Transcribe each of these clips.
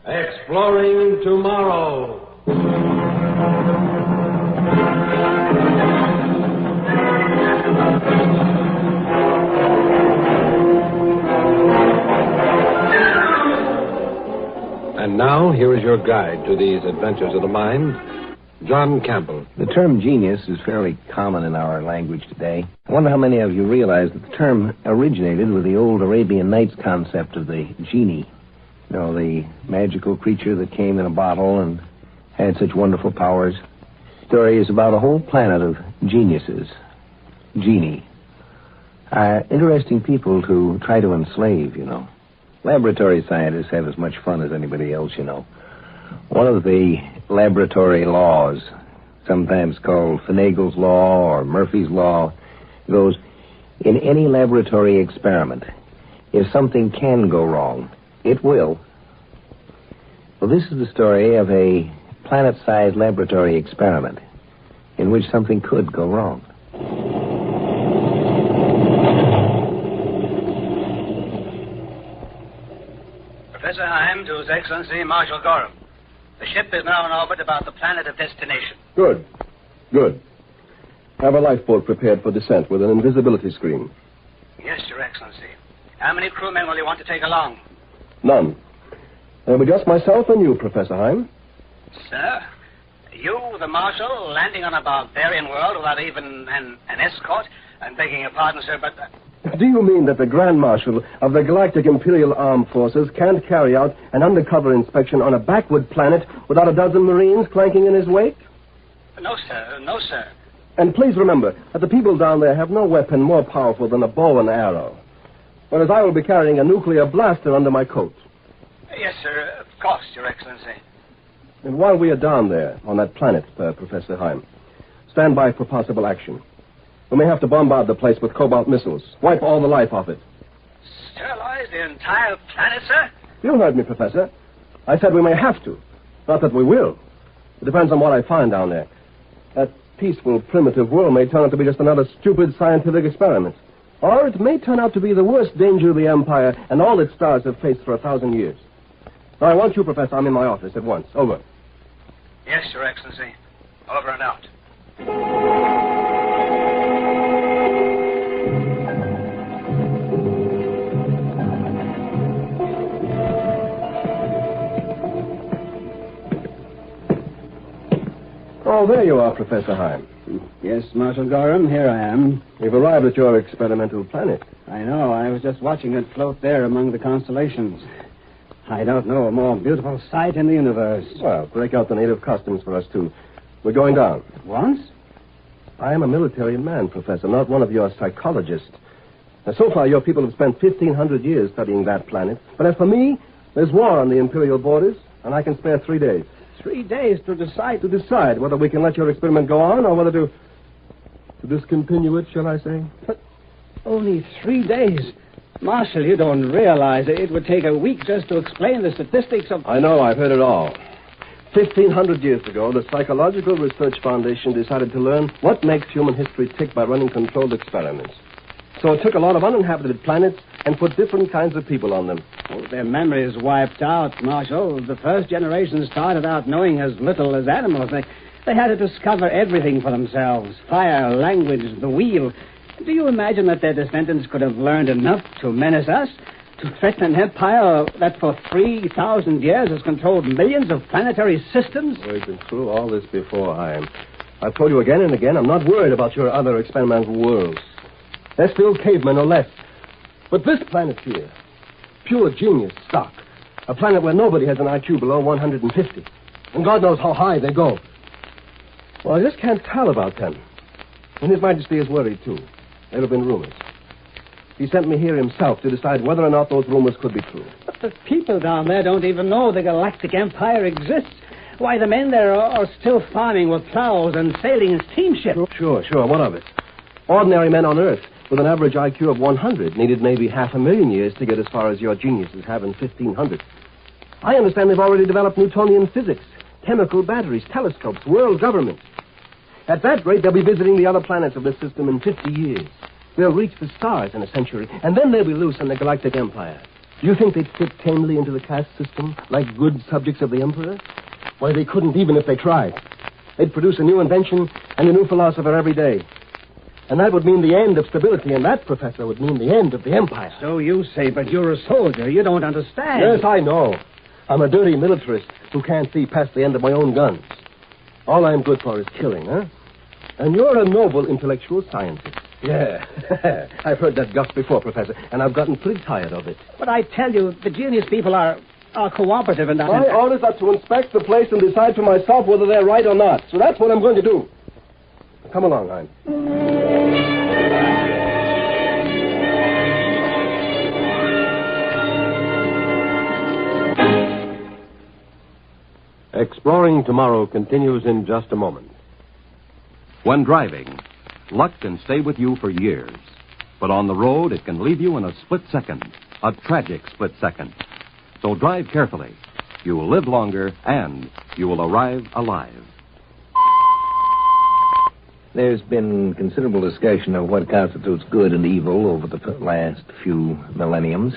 Exploring tomorrow. And now, here is your guide to these adventures of the mind, John Campbell. The term genius is fairly common in our language today. I wonder how many of you realize that the term originated with the old Arabian Nights concept of the genie. You know, the magical creature that came in a bottle and had such wonderful powers. The story is about a whole planet of geniuses. Genie. Interesting people to try to enslave, you know. Laboratory scientists have as much fun as anybody else, you know. One of the laboratory laws, sometimes called Finagle's Law or Murphy's Law, goes, in any laboratory experiment, if something can go wrong, it will. Well, this is the story of a planet-sized laboratory experiment in which something could go wrong. Professor Heim to His Excellency Marshal Gorham. The ship is now in orbit about the planet of destination. Good. Have a lifeboat prepared for descent with an invisibility screen. Yes, Your Excellency. How many crewmen will you want to take along? None. There'll be just myself and you, Professor Heim. Sir? You, the Marshal, landing on a barbarian world without even an escort? I'm begging your pardon, sir, but... Do you mean that the Grand Marshal of the Galactic Imperial Armed Forces can't carry out an undercover inspection on a backward planet without a dozen Marines clanking in his wake? No, sir. No, sir. And please remember that the people down there have no weapon more powerful than a bow and arrow. Whereas I will be carrying a nuclear blaster under my coat. Yes, sir. Of course, Your Excellency. And while we are down there on that planet, Professor Heim, stand by for possible action. We may have to bombard the place with cobalt missiles. Wipe all the life off it. Sterilize the entire planet, sir? You heard me, Professor. I said we may have to. Not that we will. It depends on what I find down there. That peaceful, primitive world may turn out to be just another stupid scientific experiment. Or it may turn out to be the worst danger the Empire and all its stars have faced for 1,000 years. Now, I want you, Professor. I'm in my office at once. Over. Yes, Your Excellency. Over and out. Oh, there you are, Professor Heim. Yes, Marshal Gorham, here I am. You've arrived at your experimental planet. I know. I was just watching it float there among the constellations. I don't know a more beautiful sight in the universe. Well, break out the native costumes for us, too. We're going down. At once? I am a military man, Professor, not one of your psychologists. Now, so far, your people have spent 1,500 years studying that planet. But as for me, there's war on the Imperial borders, and I can spare 3 days. 3 days to decide? To decide whether we can let your experiment go on or whether to discontinue it, shall I say? But only 3 days. Marshal, you don't realize it would take a week just to explain the statistics of... I know, I've heard it all. 1,500 years ago, the Psychological Research Foundation decided to learn what makes human history tick by running controlled experiments. So it took a lot of uninhabited planets and put different kinds of people on them. Oh, their memories wiped out, Marshal. The first generation started out knowing as little as animals. They had to discover everything for themselves. Fire, language, the wheel. Do you imagine that their descendants could have learned enough to menace us? To threaten an empire that for 3,000 years has controlled millions of planetary systems? We've been through all this before, I've told you again and again, I'm not worried about your other experimental worlds. They're still cavemen or less. But this planet here, pure genius stock. A planet where nobody has an IQ below 150. And God knows how high they go. Well, I just can't tell about them. And His Majesty is worried, too. There have been rumors. He sent me here himself to decide whether or not those rumors could be true. But the people down there don't even know the Galactic Empire exists. Why, the men there are still farming with plows and sailing in steamships. Sure. What of it? Ordinary men on Earth with an average IQ of 100 needed maybe 500,000 years to get as far as your geniuses have in 1,500. I understand they've already developed Newtonian physics, chemical batteries, telescopes, world governments. At that rate, they'll be visiting the other planets of this system in 50 years. They'll reach the stars in a century, and then they'll be loose in the Galactic Empire. Do you think they'd fit tamely into the caste system, like good subjects of the Emperor? Why, they couldn't even if they tried. They'd produce a new invention and a new philosopher every day. And that would mean the end of stability, and that, Professor, would mean the end of the Empire. So you say, but you're a soldier. You don't understand. Yes, I know. I'm a dirty militarist who can't see past the end of my own guns. All I'm good for is killing, huh? And you're a noble intellectual scientist. Yeah. I've heard that guff before, Professor, and I've gotten pretty tired of it. But I tell you, the genius people are cooperative and not... My orders are to inspect the place and decide for myself whether they're right or not. So that's what I'm going to do. Come along, Hein. Exploring Tomorrow continues in just a moment. When driving, luck can stay with you for years. But on the road, it can leave you in a split second, a tragic split second. So drive carefully. You will live longer, and you will arrive alive. There's been considerable discussion of what constitutes good and evil over the last few millenniums.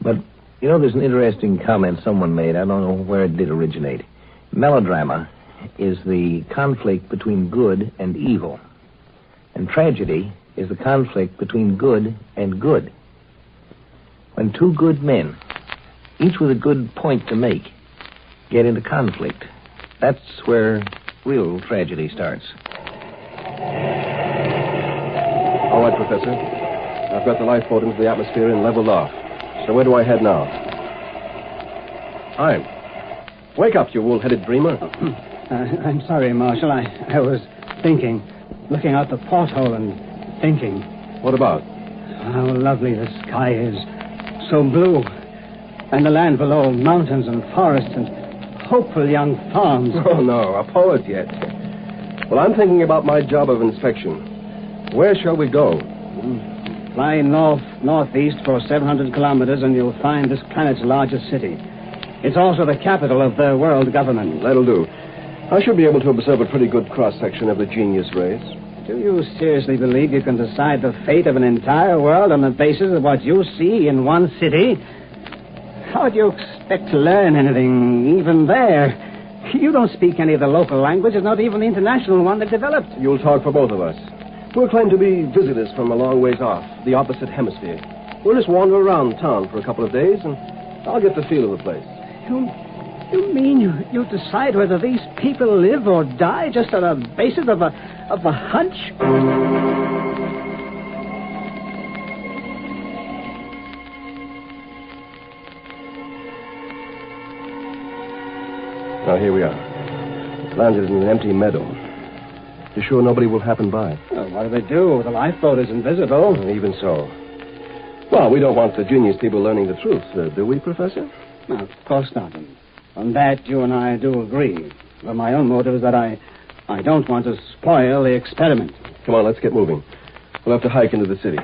But, you know, there's an interesting comment someone made. I don't know where it did originate. Melodrama is the conflict between good and evil. And tragedy is the conflict between good and good. When two good men, each with a good point to make, get into conflict, that's where real tragedy starts. All right, Professor. I've got the lifeboat into the atmosphere and leveled off. So where do I head now? Hein. Wake up, you wool-headed dreamer. I'm sorry, Marshal. I was thinking, looking out the porthole and thinking. What about? How lovely the sky is. So blue. And the land below, mountains and forests and hopeful young farms. Oh, no, a poet yet. Well, I'm thinking about my job of inspection. Where shall we go? Fly northeast for 700 kilometers and you'll find this planet's largest city. It's also the capital of the world government. That'll do. I should be able to observe a pretty good cross-section of the genius race. Do you seriously believe you can decide the fate of an entire world on the basis of what you see in one city? How do you expect to learn anything, even there? You don't speak any of the local languages, not even the international one that developed. You'll talk for both of us. We'll claim to be visitors from a long ways off, the opposite hemisphere. We'll just wander around town for a couple of days, and I'll get the feel of the place. You mean you decide whether these people live or die just on the basis of a hunch? Now, here we are. Landed in an empty meadow. You're sure nobody will happen by? Well, what do they do? The lifeboat is invisible. Even so. Well, we don't want the genius people learning the truth, do we, Professor? No, of course not. On that, you and I do agree. But my own motive is that I don't want to spoil the experiment. Come on, let's get moving. We'll have to hike into the city.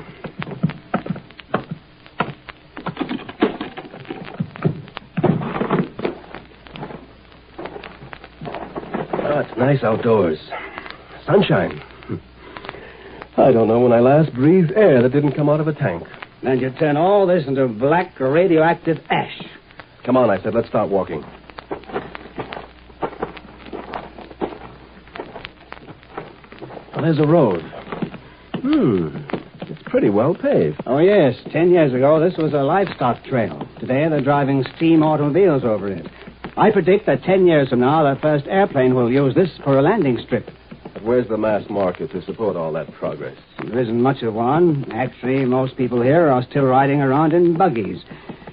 Oh, it's nice outdoors. Sunshine. I don't know when I last breathed air that didn't come out of a tank. And you turn all this into black radioactive ash. Come on, I said, let's start walking. Well, there's a road. It's pretty well paved. Oh, yes. 10 years ago, this was a livestock trail. Today, they're driving steam automobiles over it. I predict that 10 years from now, the first airplane will use this for a landing strip. But where's the mass market to support all that progress? There isn't much of one. Actually, most people here are still riding around in buggies.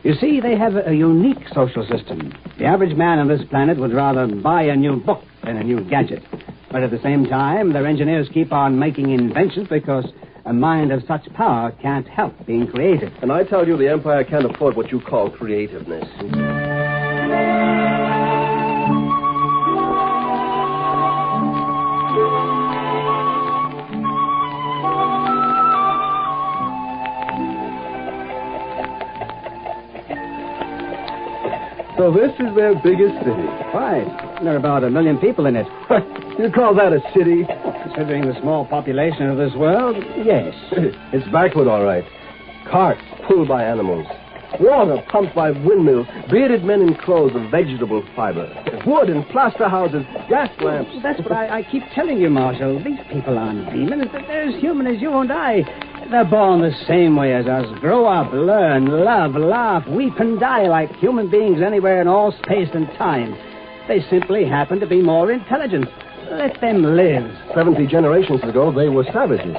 You see, they have a unique social system. The average man on this planet would rather buy a new book than a new gadget. But at the same time, their engineers keep on making inventions because a mind of such power can't help being creative. And I tell you, the Empire can't afford what you call creativeness. So this is their biggest city. Right. There are about 1 million people in it. You call that a city? Considering the small population of this world, yes. It's backward, all right. Carts pulled by animals. Water pumped by windmills, bearded men in clothes of vegetable fiber, wood in plaster houses, gas lamps. That's what I keep telling you, Marshal. These people aren't demons. They're as human as you and I. They're born the same way as us. Grow up, learn, love, laugh, weep, and die like human beings anywhere in all space and time. They simply happen to be more intelligent. Let them live. 70 generations ago, they were savages.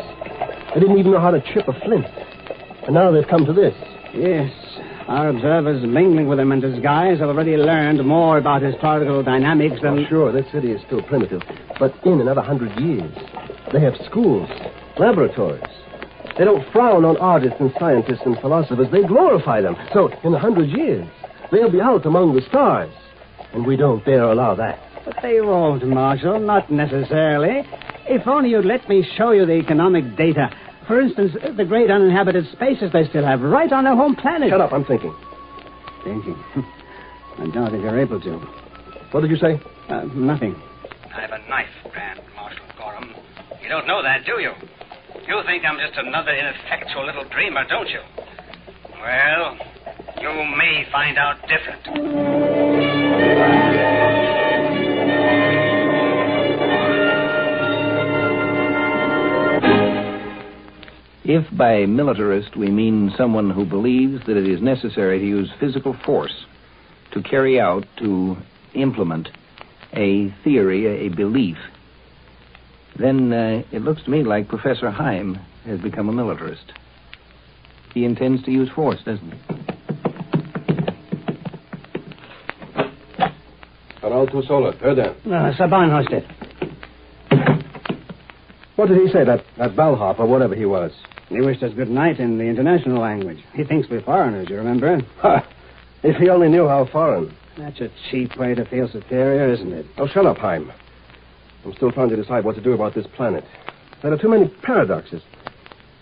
They didn't even know how to chip a flint. And now they've come to this. Yes. Our observers mingling with them in disguise have already learned more about historical dynamics than... Oh, sure, that city is still primitive. But in another 100 years, they have schools, laboratories. They don't frown on artists and scientists and philosophers. They glorify them. So, in 100 years, they'll be out among the stars. And we don't dare allow that. But they won't, Marshal. Not necessarily. If only you'd let me show you the economic data. For instance, the great uninhabited spaces they still have right on their home planet. Shut up, I'm thinking. Thinking? I don't think you're able to. What did you say? Nothing. I have a knife, Grand Marshal Gorham. You don't know that, do you? You think I'm just another ineffectual little dreamer, don't you? Well, you may find out different. If by militarist we mean someone who believes that it is necessary to use physical force to carry out, to implement a theory, a belief, then it looks to me like Professor Heim has become a militarist. He intends to use force, doesn't he? Arauto Sola, Erdan. Saban Hosted. What did he say, that bellhop or whatever he was? He wished us good night in the international language. He thinks we're foreigners, you remember? Ha! If he only knew how foreign. That's a cheap way to feel superior, isn't it? Oh, shut up, Heim. I'm still trying to decide what to do about this planet. There are too many paradoxes.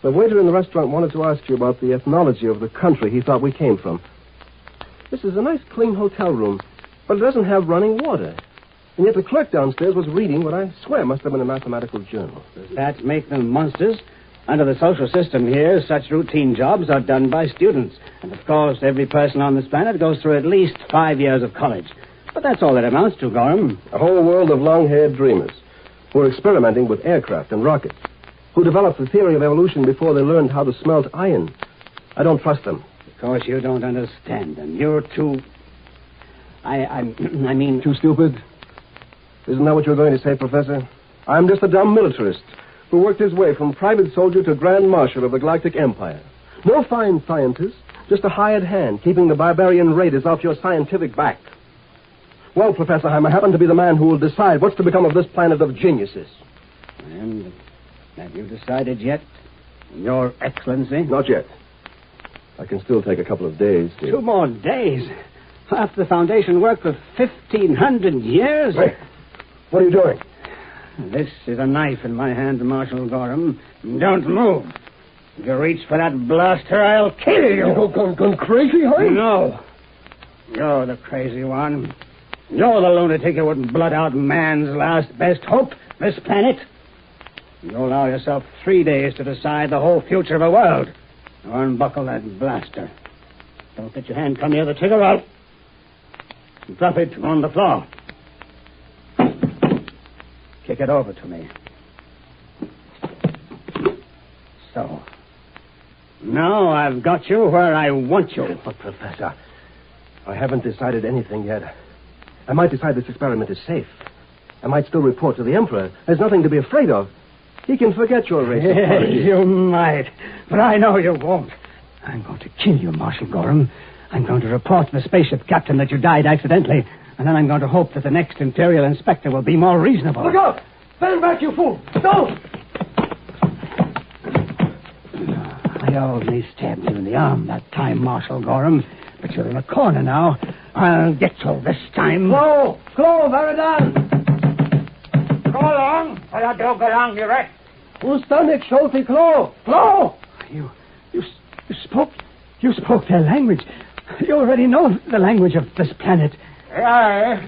The waiter in the restaurant wanted to ask you about the ethnology of the country he thought we came from. This is a nice, clean hotel room, but it doesn't have running water. And yet the clerk downstairs was reading what I swear must have been a mathematical journal. Does that make them monsters? Under the social system here, such routine jobs are done by students. And, of course, every person on this planet goes through at least 5 years of college. But that's all it amounts to, Gorham. A whole world of long-haired dreamers who are experimenting with aircraft and rockets, who developed the theory of evolution before they learned how to smelt iron. I don't trust them. Of course, you don't understand them. You're too... I mean... Too stupid? Isn't that what you're going to say, Professor? I'm just a dumb militarist who worked his way from private soldier to Grand Marshal of the Galactic Empire. No fine scientist, just a hired hand keeping the barbarian raiders off your scientific back. Well, Professor Heim, I happen to be the man who will decide what's to become of this planet of geniuses. And have you decided yet, Your Excellency? Not yet. I can still take a couple of days to... 2 more days? After the Foundation worked for 1,500 years? Wait. What are you doing? This is a knife in my hand, Marshal Gorham. Don't move. If you reach for that blaster, I'll kill you. You gone crazy, Heim? No. You're the crazy one. You're the lunatic who wouldn't blot out man's last best hope, this planet. You allow yourself 3 days to decide the whole future of a world. Now unbuckle that blaster. Don't let your hand come near the trigger. I'll drop it on the floor. Kick it over to me. So. Now I've got you where I want you. But, Professor, I haven't decided anything yet. I might decide this experiment is safe. I might still report to the Emperor. There's nothing to be afraid of. He can forget your race. You might, but I know you won't. I'm going to kill you, Marshal Gorham. I'm going to report to the spaceship captain that you died accidentally, and then I'm going to hope that the next Imperial Inspector will be more reasonable. Look out! Stand back, you fool! Don't! I only stabbed you in the arm that time, Marshal Gorham, but you're in a corner now. I'll get you this time. Clo, Veridan! Go along, or I don't go along, you rat. Ustanik Sholti Clo! Clo! You spoke their language. You already know the language of this planet. The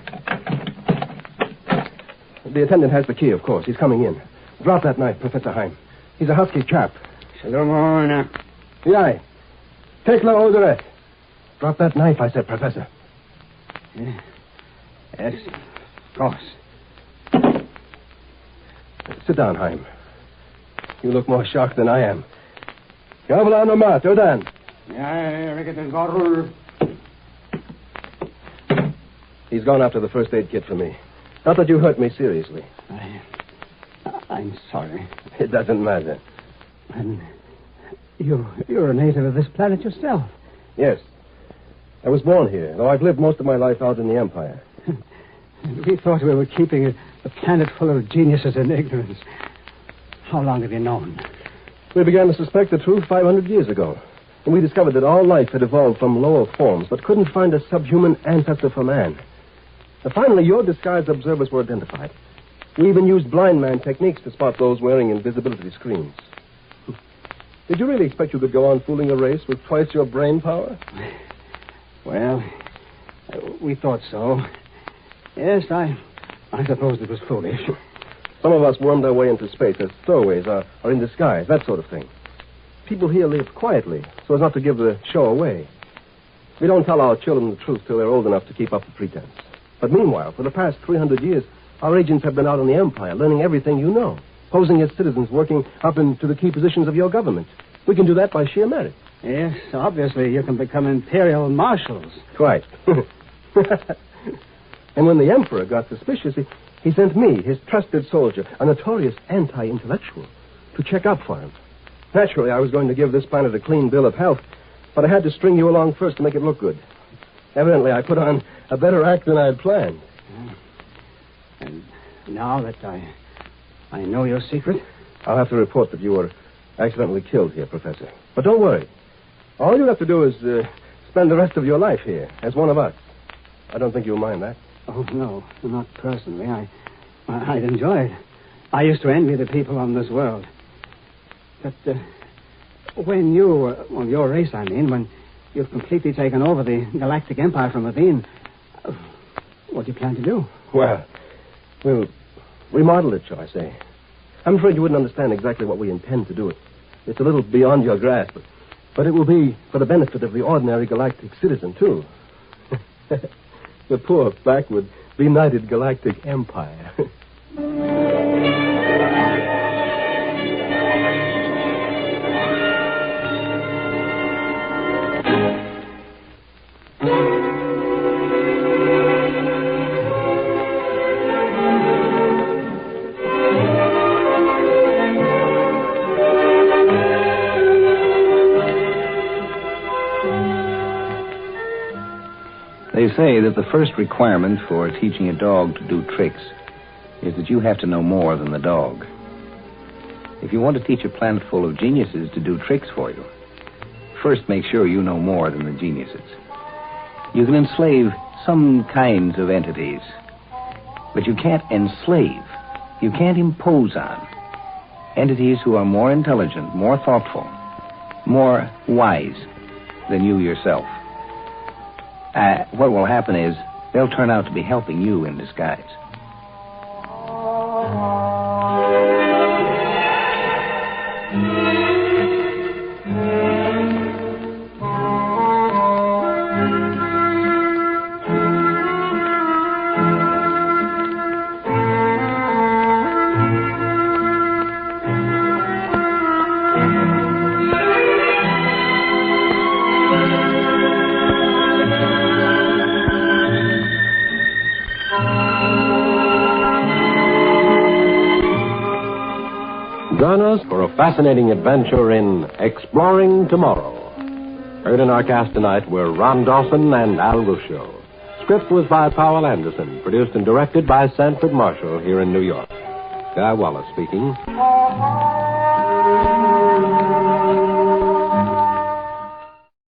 attendant has the key, of course. He's coming in. Drop that knife, Professor Heim. He's a husky chap. Shalom. Yai. Take la oderet. Drop that knife, I said, Professor. Yeah. Yes, of course. Sit down, Heim. You look more shocked than I am. Cavolo nomás, Dan. He's gone after the first aid kit for me. Not that you hurt me seriously. I'm sorry. It doesn't matter. And you're a native of this planet yourself. Yes. I was born here, though I've lived most of my life out in the Empire. We thought we were keeping a planet full of geniuses and ignorance. How long have you known? We began to suspect the truth 500 years ago. And we discovered that all life had evolved from lower forms, but couldn't find a subhuman ancestor for man. And finally, your disguised observers were identified. We even used blind man techniques to spot those wearing invisibility screens. Did you really expect you could go on fooling a race with twice your brain power? Well, we thought so. Yes, I suppose it was foolish. Some of us wormed our way into space as stowaways or in disguise, that sort of thing. People here live quietly, so as not to give the show away. We don't tell our children the truth till they're old enough to keep up the pretense. But meanwhile, for the past 300 years, our agents have been out in the Empire, learning everything you know, posing as citizens, working up into the key positions of your government. We can do that by sheer merit. Yes, obviously you can become imperial marshals. Quite. And when the Emperor got suspicious, he sent me, his trusted soldier, a notorious anti-intellectual, to check up for him. Naturally, I was going to give this planet a clean bill of health, but I had to string you along first to make it look good. Evidently, I put on a better act than I had planned. And now that I know your secret? I'll have to report that you were accidentally killed here, Professor. But don't worry. All you have to do is spend the rest of your life here as one of us. I don't think you'll mind that. Oh, no, not personally. I'd enjoy it. I used to envy the people on this world. But when you, well, your race, I mean, when you've completely taken over the Galactic Empire from within, what do you plan to do? Well, we'll remodel it, shall I say. I'm afraid you wouldn't understand exactly what we intend to do. It's a little beyond your grasp, but it will be for the benefit of the ordinary galactic citizen, too. The poor, backward, benighted galactic empire. They say that the first requirement for teaching a dog to do tricks is that you have to know more than the dog. If you want to teach a planet full of geniuses to do tricks for you, first make sure you know more than the geniuses. You can enslave some kinds of entities, but you can't enslave, you can't impose on entities who are more intelligent, more thoughtful, more wise than you yourself. What will happen is they'll turn out to be helping you in disguise. Join us for a fascinating adventure in Exploring Tomorrow. Heard in our cast tonight were Ron Dawson and Al Ruscio. Script was by Powell Anderson, produced and directed by Sanford Marshall here in New York. Guy Wallace speaking.